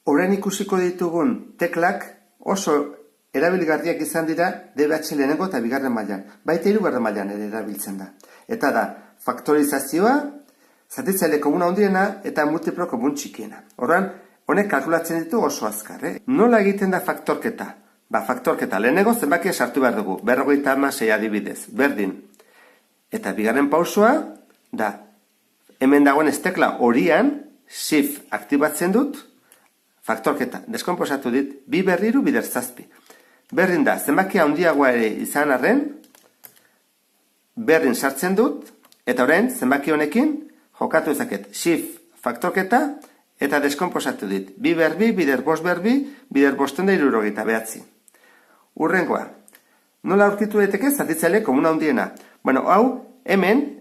Orain ikusiko ditugun teklak oso erabilgarriak izan dira DBH lehenengo eta bigarren mailan, baita hirugarren mailan ere erabiltzen da. Eta da, faktorizazioa, zatitzaile komun handiena eta multiplo komun txikiena. Orduan, honek kalkulatzen ditu oso azkar. Nola egiten da faktorketa? Faktorketa lehenengo zenbakia sartu behar dugu, 56 adibidez, berdin. Eta bigarren pausua, da, hemen dagoen ez tekla horian, shift aktibatzen dut, faktorketa, deskomposatu dit, 2 berriru bider 7. Berdin da, zenbakia handiagoa ere izan arren, berdin sartzen dut, eta orain, zenbaki honekin, jokatu ezaket, shift faktorketa, eta deskomposatu dit, 2 berbi, bider 5 berbi, bider 579. Urrengoa, nola aurkitu daiteke zatitzaile komuna handiena? Hau, hemen,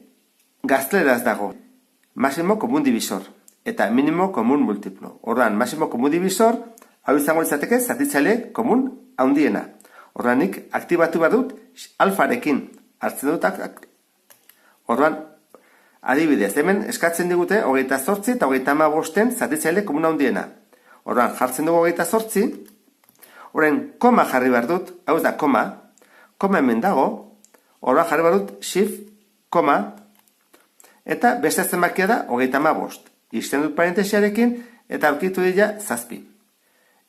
gazteleraz dago, máximo komun divisor, eta minimo komun multiplo. Orduan, máximo komun divisor, hau izango izateke zatitzaile komun handiena. Orduan, nik aktibatu behar dut alfarekin hartzen dut. Orduan, adibidez, hemen eskatzen digute 28 eta 35 zatitzaile komun handiena. Orduan, jartzen dugu 28, orain, koma jarri behar dut, hau da koma hemen dago, orduan jarri behar dut shift, koma, eta beste zenbakia da 35. Izten dut parentesiarekin, eta aurkitu dira 7.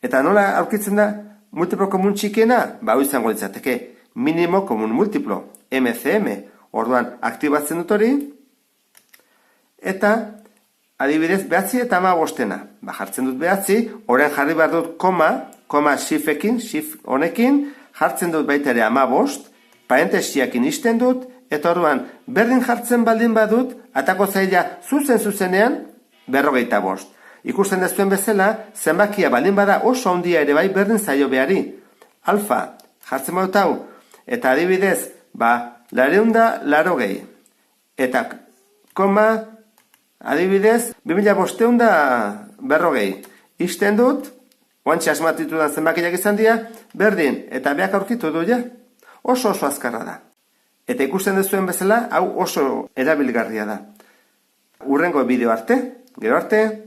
Eta nola aurkitzen da multiplo komun txikiena? Hau izango litzateke, minimo komun multiplo, MCM. Orduan, aktibatzen dut hori, eta adibidez, 9 eta 15. Jartzen dut 9, orain jarri behar dut koma shiftekin, shift honekin, jartzen dut baita ere 15, parentesiakin izten dut, eta orduan, berdin jartzen baldin badut, atako zaila zuzenean, 45. Ikusten dezuen bezala, zenbakia baldin bada oso handia ere bai berdin zaio behari. Alfa, jartzen badut hau, eta adibidez, 980. Eta koma, adibidez, 2540. Izten dut, oantxe asmatitudan zenbakiak izan dira, berdin, eta beak aurkitu du ja. Oso azkarra da. Eta ikusten dezuen bezala, hau oso erabilgarria da. Urrengo bideo arte, gero arte.